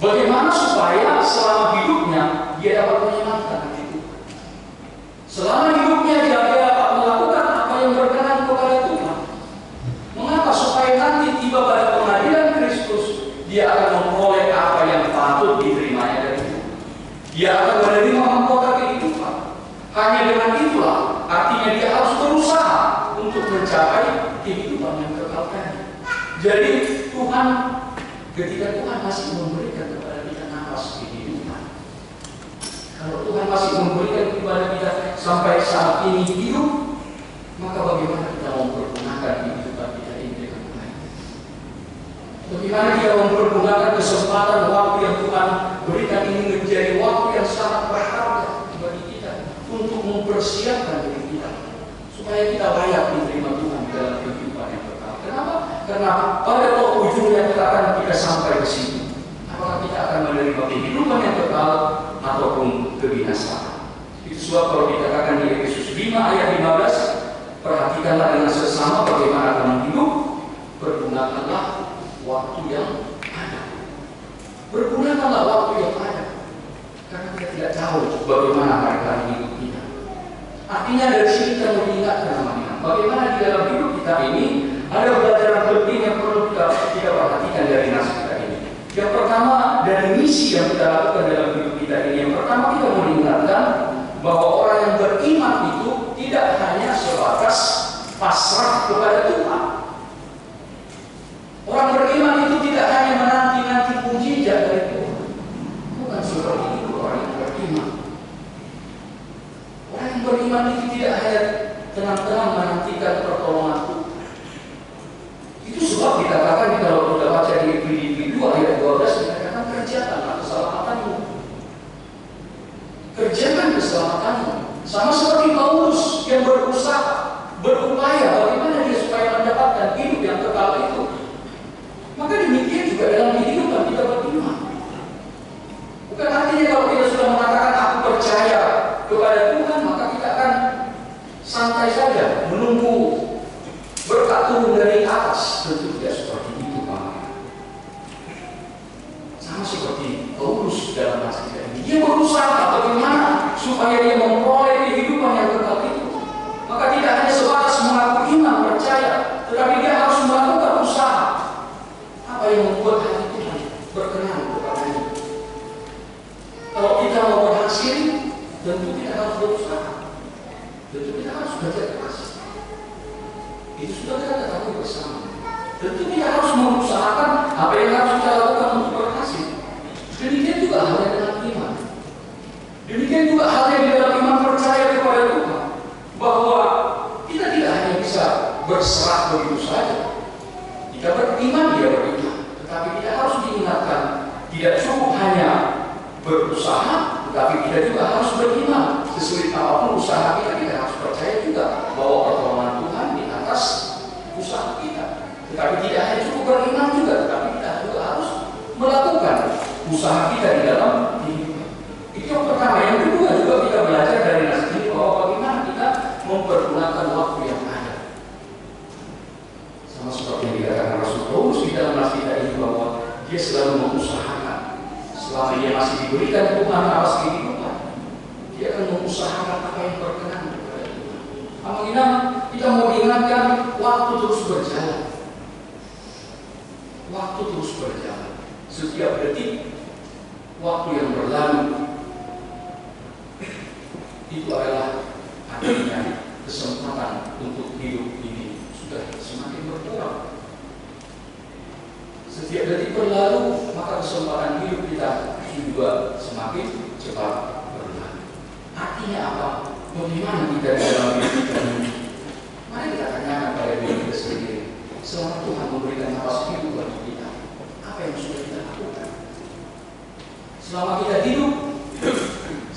Bagaimana supaya selama hidupnya dia dapat menyenangkan hati Tuhan. Selama hidupnya dia dapat melakukan apa yang berkenan kepada Tuhan. Mengapa? Supaya nanti tiba pada pengadilan Kristus, dia akan memperoleh apa yang patut diterimanya dari Tuhan. Dia akan menerima mahkota kehidupan. Hanya dengan itulah artinya dia harus berusaha untuk mencapai kehidupan yang kekal tadi. Jadi Tuhan, ketika Tuhan masih memberikan kepada kita nafas kehidupan, kalau Tuhan masih memberikan kepada kita sampai saat ini hidup, maka bagaimana kita mempergunakan kehidupan kita ini dengan baik? Bagaimana kita mempergunakan kesempatan waktu yang Tuhan berikan ini menjadi waktu yang sangat berharga bagi kita untuk mempersiapkan diri kita supaya kita layak diterima Tuhan dalam kehidupan yang kekal. Kenapa? Karena pada ujungnya kita akan sampai ke sini. Apakah kita akan menerima kehidupan yang kekal ataupun kebinasaan? Itu sebab kalau dikatakan di Efesus 5 ayat 15, perhatikanlah dengan sesama bagaimana kamu hidup, pergunakanlah waktu yang ada. Pergunakanlah waktu yang ada, karena kita tidak tahu bagaimana hari-hari hidup kita. Artinya dari sini kita mengingatkan teman-teman, bagaimana di dalam hidup kita ini ada pelajaran penting yang perlu kita perhatikan dari nas kita ini. Yang pertama, dari misi yang kita lakukan dalam hidup kita ini, yang pertama kita mengingatkan bahwa orang yang beriman itu tidak hanya sebatas pasrah kepada Tuhan. Orang beriman itu tidak hanya menanti-nanti mujizat dari Tuhan. Bukan seperti itu orang yang beriman. Orang yang beriman itu tidak hanya tenang-tenang menantikan pertolongan Tuhan. Itu sebab dikatakan kalau kita baca di Filipi 2 ayat 12, dikatakan kerjakanlah keselamatanmu. Kerjakan keselamatanmu. Sama seperti Paulus yang berusaha, berupaya bagaimana dia supaya mendapatkan hidup yang kekal itu. Maka demikian juga dalam kehidupan kita beriman. Bukan artinya kalau kita sudah mengatakan aku percaya kepada Tuhan, maka kita akan santai saja menunggu berkat turun dari atas. Tentu tidak seperti itu, Pak. Sama seperti Paulus dalam nasib ini, dia berusaha bagaimana supaya dia memperoleh kehidupan yang kekal itu. Maka tidak hanya sebatas mengaku iman percaya, tetapi dia harus melakukan usaha. Apa yang membuat hati Tuhan berkenan kepadanya? Kalau kita mau berhasil, tentu kita harus berusaha. Tentu kita harus belajar keras. Itu sudah kita ketahui bersama. Tentu kita harus mengusahakan apa yang harus kita lakukan untuk berhasil. Demikian juga halnya dengan iman. Demikian juga halnya di dalam iman percaya kepada Tuhan, bahwa kita tidak hanya bisa berserah begitu saja. Kita beriman, dia beriman, tetapi kita harus diingatkan tidak cukup hanya berusaha, tetapi kita juga harus beriman. Sesulit apapun usaha kita, kita harus percaya juga bahwa pertolongan Tuhan di atas usaha kita. Tetapi tidak hanya cukup beriman juga, tetapi kita juga harus melakukan usaha kita di dalam kehidupan. Itu yang pertama. Yang kedua juga kita belajar dari nas ini bahwa bagaimana kita mempergunakan waktu yang ada. Sama seperti yang dikatakan Rasul Paulus di dalam nas kita ini, bahwa dia selalu mengusahakan selama dia masih diberikan Tuhan atas kehidupan, dia akan mengusahakan apa yang berkenan kepada Tuhan. Akhirnya kita mau diingatkan waktu terus berjalan. Waktu terus berjalan. Setiap detik waktu yang berlalu itu adalah artinya kesempatan untuk hidup ini sudah semakin berkurang. Setiap detik berlalu, maka kesempatan hidup kita juga semakin cepat berlalu. Artinya apa? Bagaimana kita dalam hidup kita ini? Mari kita tanyakan pada diri kita sendiri. Selama Tuhan memberikan nafas hidup bagi kita, apa yang sudah kita lakukan? Selama kita hidup,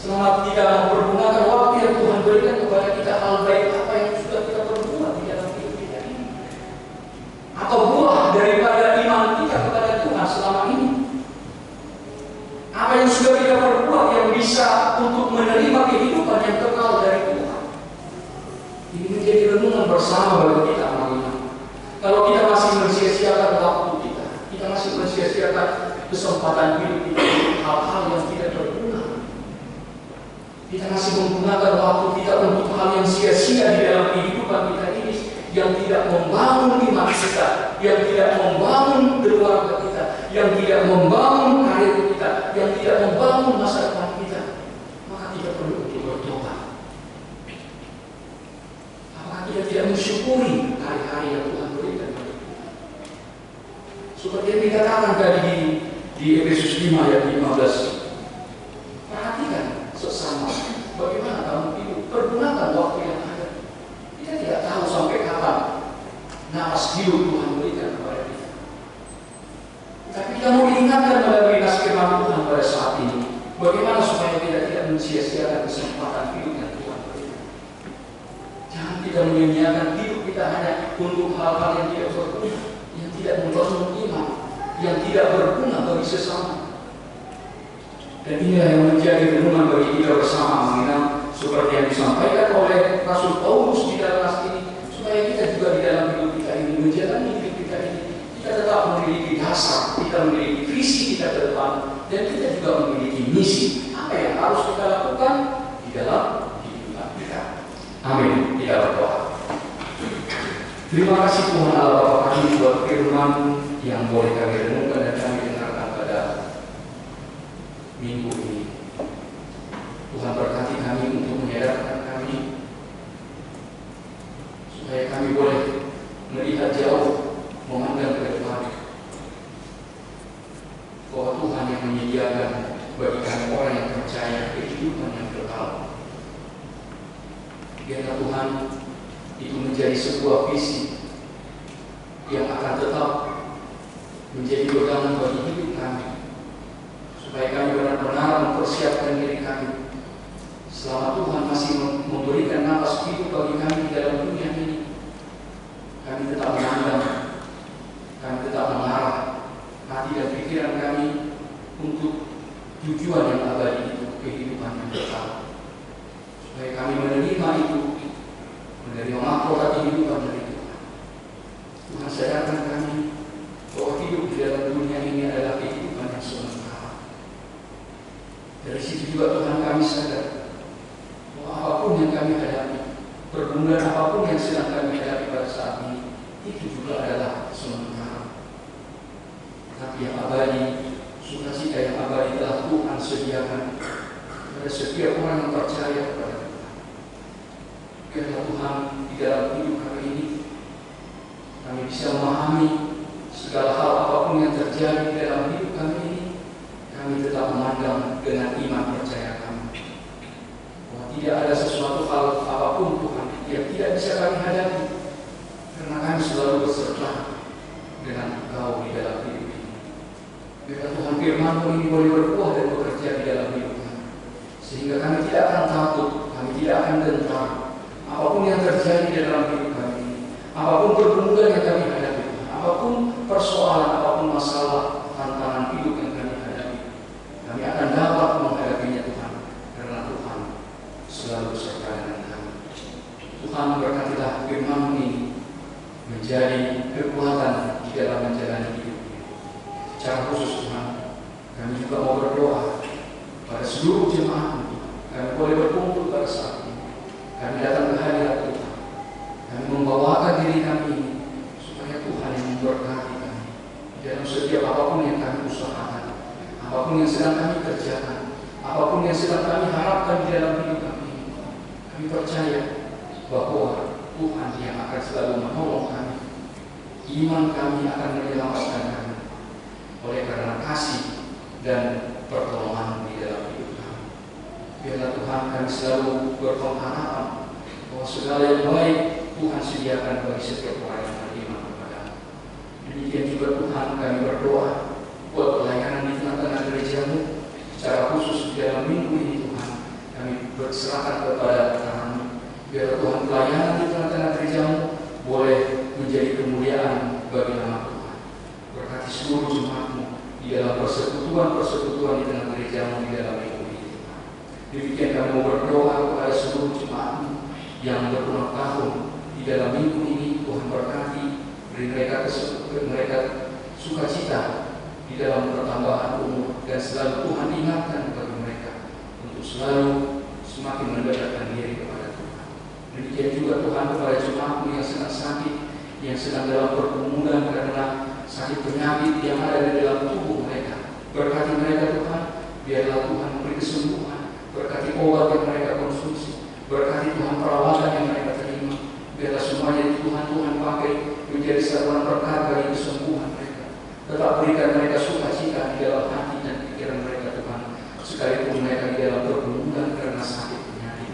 selama kita mempergunakan waktu yang Tuhan berikan kepada kita, hal baik apa yang sudah kita perbuat di dalam hidup kita ini? Atau buah daripada iman kita kepada Tuhan selama ini? Apa yang sudah kita perbuat yang bisa untuk menerima kehidupan yang kekal dari Tuhan? Ini menjadi renungan bersama bagi kita, anak-anak. Kalau kita masih mensia-siakan waktu kita masih mensia-siakan kesempatan hidup kita hal-hal yang tidak berguna. Kita masih menggunakan waktu kita untuk hal yang sia-sia di dalam kehidupan kita ini, yang tidak membangun iman kita, yang tidak membangun keluarga kita, yang tidak membangun karir kita, yang tidak membangun masa depan kita. Maka kita perlu untuk bertobat. Apakah kita tidak mensyukuri hari-hari yang Tuhan berikan kepada kita? Seperti yang dikatakan tadi di Efesus 5 ayat 15. Perhatikan sesama bagaimana kamu hidup, pergunakan waktu yang ada. Kita tidak tahu sampai kapan nafas hidup Tuhan berikan kepada kita. Tapi kita mau diingatkan melalui nas firman Tuhan pada saat ini, bagaimana supaya kita tidak mensia-siakan kesempatan hidup yang Tuhan berikan. Jangan kita menyia-nyiakan hidup kita hanya untuk hal-hal yang tidak berguna, yang tidak membangun iman, yang tidak berguna bagi sesama. Dan inilah yang menjadi renungan bagi kita bersama, mengenal seperti yang disampaikan oleh Rasul Paulus di dalam nas ini, supaya kita juga di dalam hidup kita ini, menjalani hidup kita ini, kita tetap memiliki dasar, kita memiliki visi kita ke depan, dan kita juga memiliki misi apa yang harus kita lakukan di dalam kehidupan kita. Amin. Kita berdoa. Terima kasih Tuhan Allah Bapa kami buat firman yang boleh kami renungkan dan kami dengarkan pada minggu ini. Tuhan berkati kami untuk menyadarkan kami supaya kami boleh melihat jauh, memandang ke depan, bahwa Tuhan yang menyediakan bagi kami orang yang percaya kehidupan yang kekal. Biarlah Tuhan itu menjadi sebuah visi yang akan tetap menjadi pegangan bagi hidup kami, supaya kami benar-benar mempersiapkan diri kami selama Tuhan masih memberikan nafas hidup bagi kami di dalam dunia ini. Kami tetap memandang, kami tetap mengarah hati dan pikiran kami untuk tujuan yang abadi itu, kehidupan yang kekal, supaya kami menerima itu, menerima mahkota kehidupan dari Tuhan. Tuhan sadarkan kami bahwa hidup di dalam dunia ini adalah kehidupan yang sementara. Dari situ juga Tuhan kami sadar bahwa apapun yang kami hadapi, pergumulan apapun yang sedang kami hadapi pada saat ini, itu juga adalah sementara. Tapi yang abadi, sukacita yang abadi telah Tuhan sediakan pada setiap orang yang percaya kepada Tuhan. Biarlah Tuhan di dalam hidup kami ini, kami bisa memahami segala hal apapun yang terjadi di dalam hidup kami ini, kami tetap memandang dengan iman percaya kami bahwa tidak ada sesuatu hal apapun Tuhan yang tidak bisa kami hadapi, karena kami selalu beserta dengan Engkau di dalam hidup ini. Biarlah Tuhan firman-Mu ini boleh berbuah dan bekerja di dalam hidup kami, sehingga kami tidak akan takut, kami tidak akan gentar apapun yang terjadi di dalam hidup kami ini, apapun pergumulan yang kami hadapi, apapun persoalan, apapun masalah, tantangan hidup yang kami hadapi, kami akan dapat menghadapinya Tuhan, karena Tuhan selalu beserta dengan kami. Tuhan berkatilah firman-Mu ini menjadi kekuatan di dalam menjalani hidup. Secara khusus Tuhan, kami juga mau berdoa pada seluruh jemaat. Kami boleh berkumpul pada saat ini. Kami datang ke hadirat Tuhan. Kami membawakan diri kami ini supaya Tuhan yang memberkati kami dalam setiap apapun yang kami usahakan, apapun yang sedang kami kerjakan, apapun yang sedang kami harapkan di dalam hidup kami ini. Kami percaya bahwa Tuhan yang akan selalu menolong kami. Iman kami akan menyelamatkan kami oleh karena kasih dan pertolongan di dalam hidup kami. Biarlah Tuhan kami selalu berpengharapan bahwa segala yang baik Tuhan sediakan bagi setiap orang yang beriman kepada-Mu. Demikian juga Tuhan kami berdoa buat pelayanan di tengah-tengah gereja-Mu. Secara khusus di dalam minggu ini Tuhan, kami berserahkan kepada tangan-Mu. Biarlah Tuhan pelayanan di tengah-tengah gereja-Mu boleh menjadi kemuliaan bagi nama Tuhan. Berkati seluruh jemaat-Mu di dalam persekutuan di tengah gereja-Mu di dalam minggu ini. Demikian kami mau berdoa kepada seluruh jemaat-Mu yang berulang tahun di dalam minggu ini. Tuhan berkati, beri mereka sukacita di dalam pertambahan umur, dan selalu Tuhan ingatkan bagi mereka untuk selalu semakin mendekatkan diri kepada Tuhan. Demikian juga Tuhan kepada jemaatmu yang sedang sakit, yang sedang dalam pergumulan karena sakit penyakit yang ada di dalam tubuh mereka. Berkati mereka Tuhan, biarlah Tuhan memberi kesembuhan, berkati obat yang mereka konsumsi, berkati Tuhan perawatan yang mereka terima, biarlah semuanya Tuhan pakai menjadi saluran berkat bagi kesembuhan mereka. Tetap berikan mereka sukacita di dalam hati dan pikiran mereka Tuhan, sekalipun mereka di dalam pergumulan karena sakit penyakit.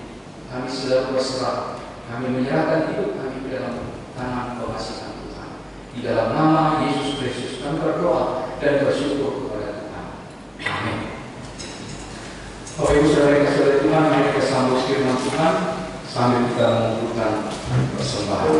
Kami selalu berserah, kami menyerahkan hidup kami ke dalam tangan pengasihan Tuhan. Di dalam nama Yesus Kristus kami berdoa dan bersyukur kepada Tuhan. Amin. Bapak Ibu Saudara kasih oleh Tuhan, mari kita sambut firman Tuhan sambil kita mengumpulkan persembahan.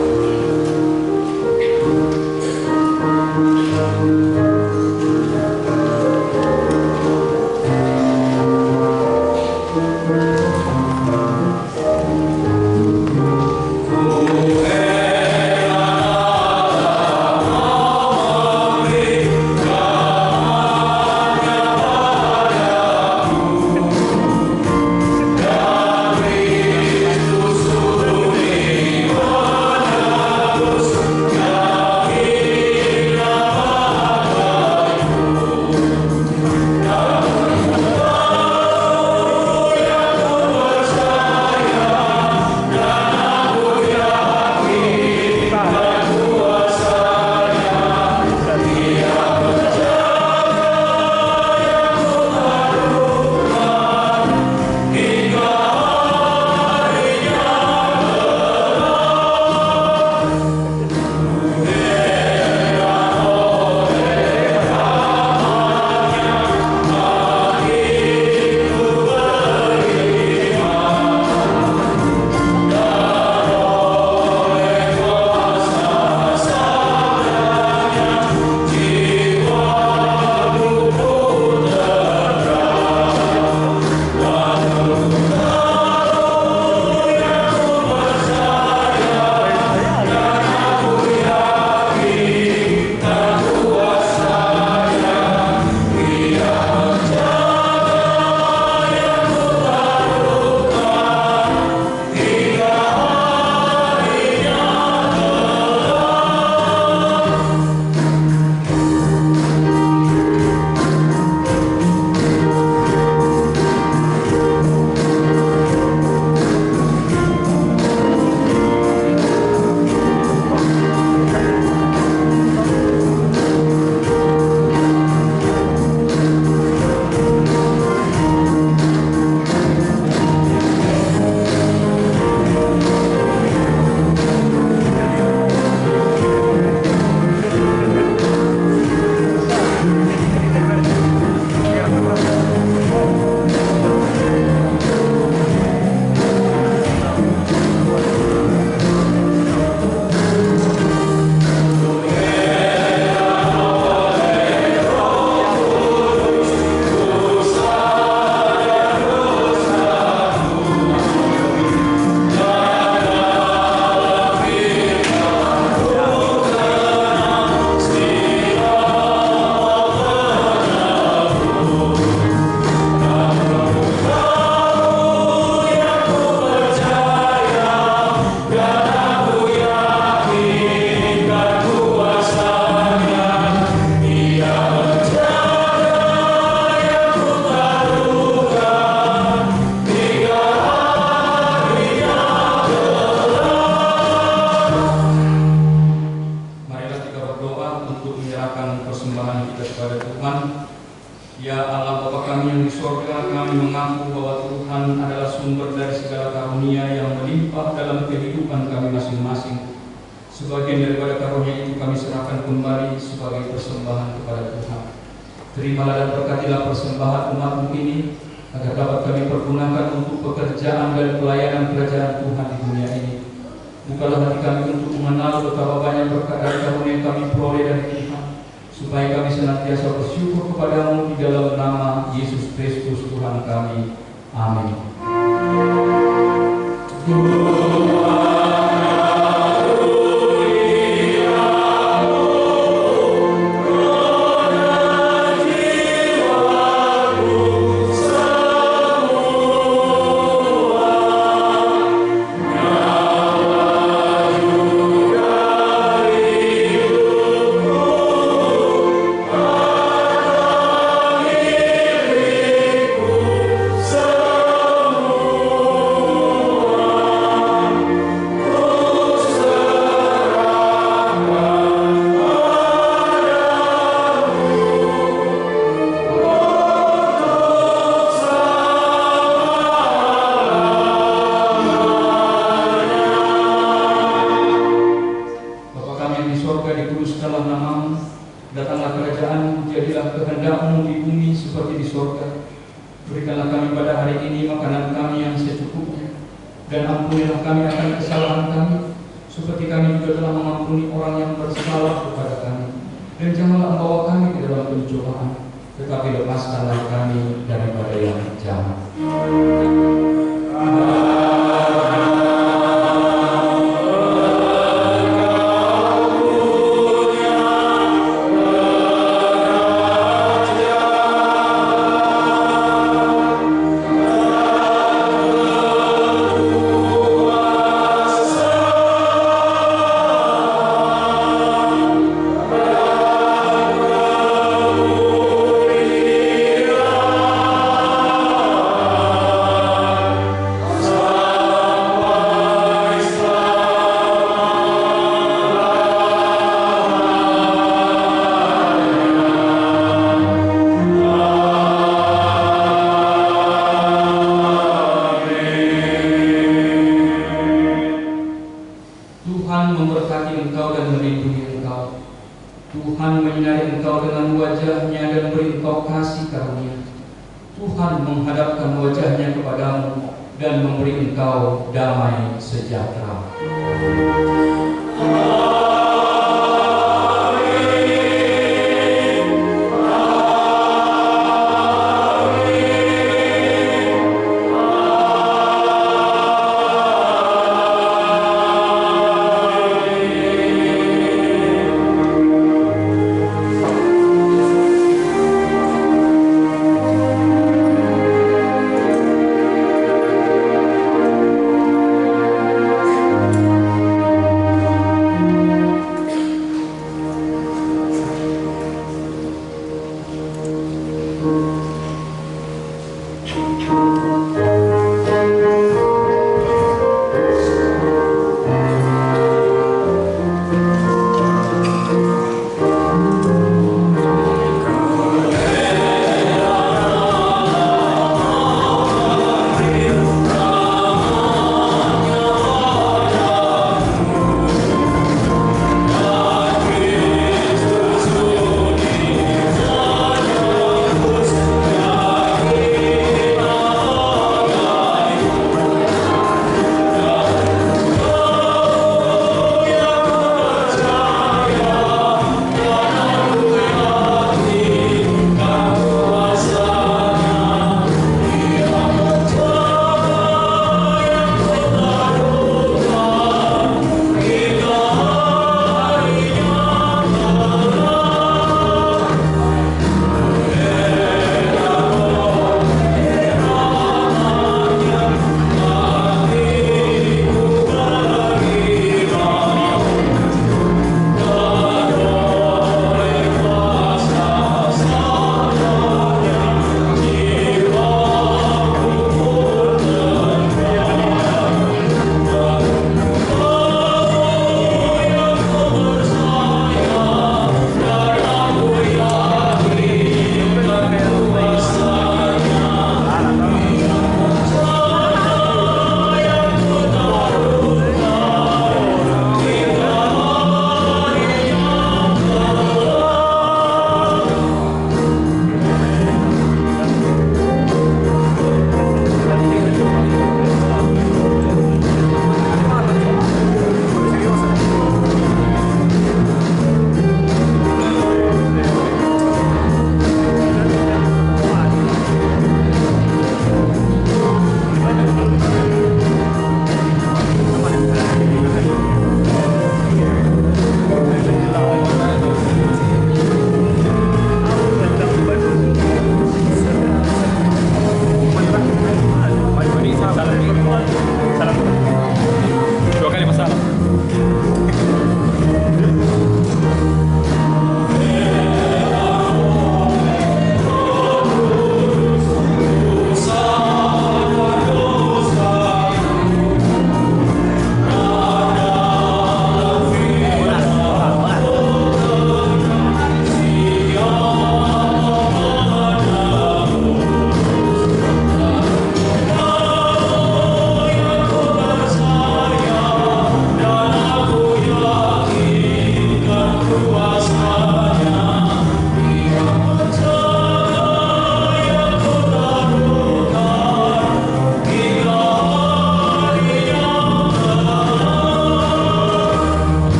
Sebagian daripada karunia itu kami serahkan kembali sebagai persembahan kepada Tuhan. Terimalah dan berkatilah persembahan umat-Mu ini, agar dapat kami pergunakan untuk pekerjaan dan pelayanan kerajaan Tuhan di dunia ini. Bukalah hati kami untuk mengenal betapa banyak berkat dan karunia yang kami peroleh dari Tuhan, supaya kami senantiasa bersyukur kepada-Mu di dalam nama Yesus Kristus Tuhan kami. Amin. sorga. Berikanlah kami pada hari ini makanan kami yang secukupnya, dan ampunilah kami akan kesalahan kami, seperti kami juga telah mengampuni orang yang bersalah kepada kami. Dan janganlah membawa kami ke dalam pencobaan, tetapi lepaskanlah kami daripada yang jahat. Tuhan menyinari engkau dengan wajah-Nya dan beri engkau kasih karunia. Tuhan menghadapkan wajah-Nya kepadamu dan memberi engkau damai sejahtera.